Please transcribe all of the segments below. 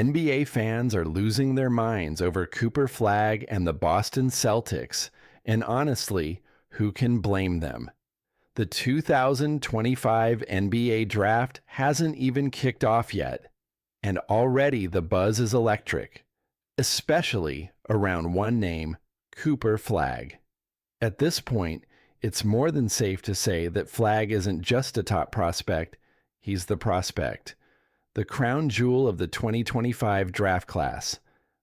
NBA fans are losing their minds over Cooper Flagg and the Boston Celtics, and honestly, who can blame them? The 2025 NBA draft hasn't even kicked off yet, and already the buzz is electric, especially around one name, Cooper Flagg. At this point, it's more than safe to say that Flagg isn't just a top prospect, he's the prospect. The crown jewel of the 2025 draft class.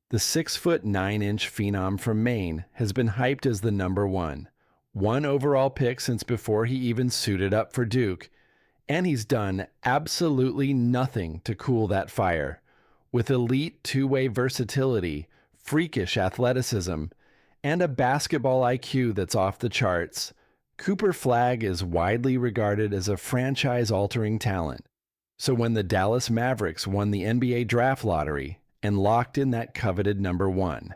The 6'9" phenom from Maine has been hyped as the number one overall pick since before he even suited up for Duke, and he's done absolutely nothing to cool that fire. With elite two-way versatility, freakish athleticism, and a basketball IQ that's off the charts, Cooper Flagg is widely regarded as a franchise-altering talent. So when the Dallas Mavericks won the NBA draft lottery and locked in that coveted number one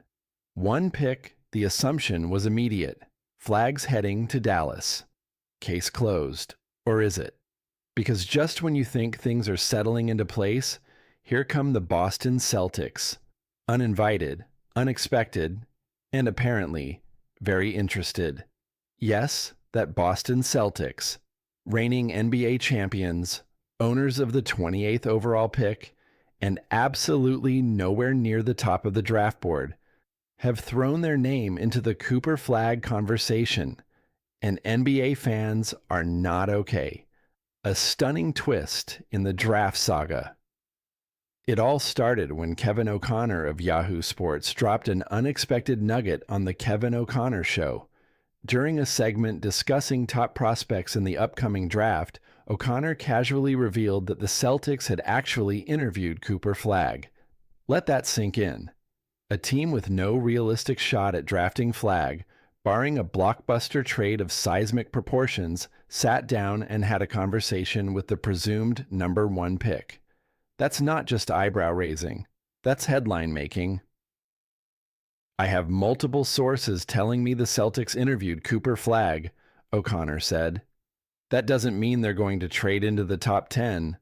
pick, the assumption was immediate. Flagg's heading to Dallas. Case closed. Or is it? Because just when you think things are settling into place, here come the Boston Celtics. Uninvited, unexpected, and apparently very interested. Yes, that Boston Celtics, reigning NBA champions, owners of the 28th overall pick, and absolutely nowhere near the top of the draft board, have thrown their name into the Cooper Flagg conversation, and NBA fans are not okay. A stunning twist in the draft saga. It all started when Kevin O'Connor of Yahoo Sports dropped an unexpected nugget on the Kevin O'Connor Show. During a segment discussing top prospects in the upcoming draft, O'Connor casually revealed that the Celtics had actually interviewed Cooper Flagg. Let that sink in. A team with no realistic shot at drafting Flagg, barring a blockbuster trade of seismic proportions, sat down and had a conversation with the presumed number one pick. That's not just eyebrow-raising. That's headline-making. I have multiple sources telling me the Celtics interviewed Cooper Flagg, O'Connor said. That doesn't mean they're going to trade into the top 10,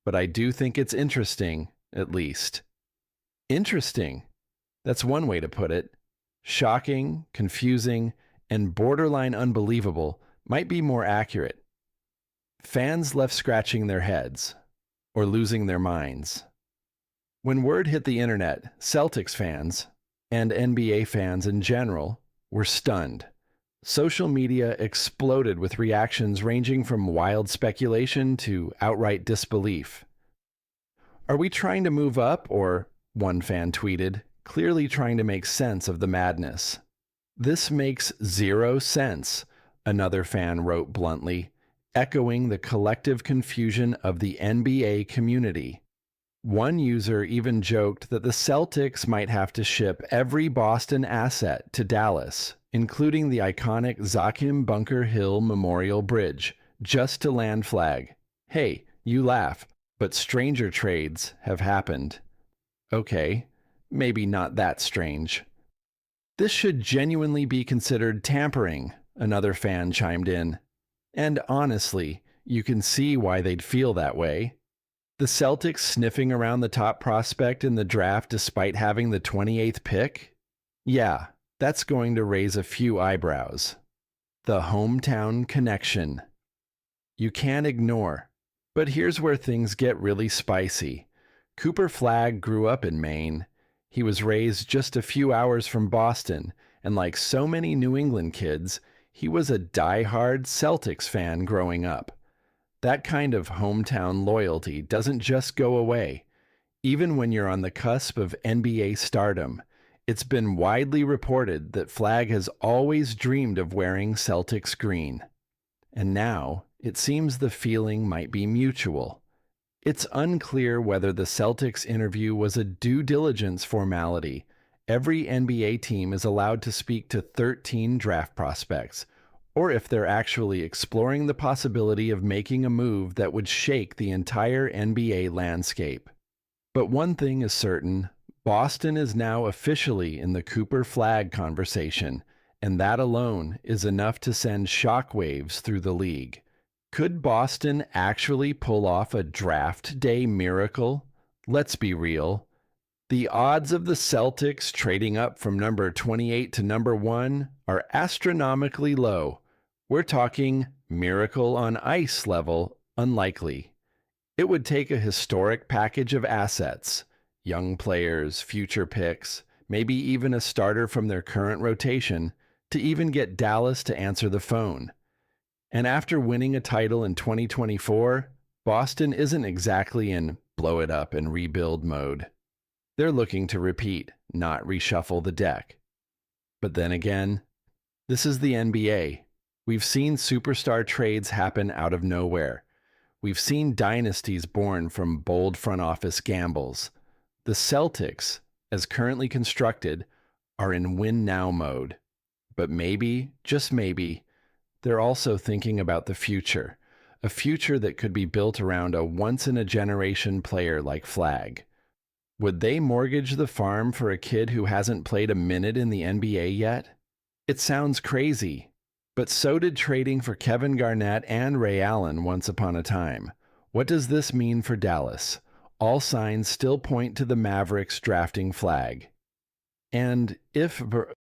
but I do think it's interesting, at least. Interesting. That's one way to put it. Shocking, confusing, and borderline unbelievable might be more accurate. Fans left scratching their heads, or losing their minds. When word hit the internet, Celtics fans, and NBA fans in general, were stunned. Social media exploded with reactions ranging from wild speculation to outright disbelief. Are we trying to move up, or, one fan tweeted, clearly trying to make sense of the madness? This makes zero sense, another fan wrote bluntly, echoing the collective confusion of the NBA community. One user even joked that the Celtics might have to ship every Boston asset to Dallas, including the iconic Zakim Bunker Hill Memorial Bridge, just to land Flagg. Hey, you laugh, but stranger trades have happened. Okay, maybe not that strange. This should genuinely be considered tampering, another fan chimed in. And honestly, you can see why they'd feel that way. The Celtics sniffing around the top prospect in the draft despite having the 28th pick? Yeah, that's going to raise a few eyebrows. The hometown connection. You can't ignore. But here's where things get really spicy. Cooper Flagg grew up in Maine. He was raised just a few hours from Boston, and like so many New England kids, he was a die-hard Celtics fan growing up. That kind of hometown loyalty doesn't just go away. Even when you're on the cusp of NBA stardom, it's been widely reported that Flagg has always dreamed of wearing Celtics green. And now, it seems the feeling might be mutual. It's unclear whether the Celtics interview was a due diligence formality. Every NBA team is allowed to speak to 13 draft prospects, or if they're actually exploring the possibility of making a move that would shake the entire NBA landscape. But one thing is certain, Boston is now officially in the Cooper Flagg conversation, and that alone is enough to send shockwaves through the league. Could Boston actually pull off a draft day miracle? Let's be real. The odds of the Celtics trading up from number 28 to number 1 are astronomically low. We're talking miracle on ice level unlikely. It would take a historic package of assets, young players, future picks, maybe even a starter from their current rotation, to even get Dallas to answer the phone. And after winning a title in 2024, Boston isn't exactly in blow it up and rebuild mode. They're looking to repeat, not reshuffle the deck. But then again, this is the NBA. We've seen superstar trades happen out of nowhere. We've seen dynasties born from bold front office gambles. The Celtics, as currently constructed, are in win now mode. But maybe, just maybe, they're also thinking about the future, a future that could be built around a once-in-a-generation player like Flagg. Would they mortgage the farm for a kid who hasn't played a minute in the NBA yet? It sounds crazy, but so did trading for Kevin Garnett and Ray Allen once upon a time. What does this mean for Dallas? All signs still point to the Mavericks drafting Flagg. And if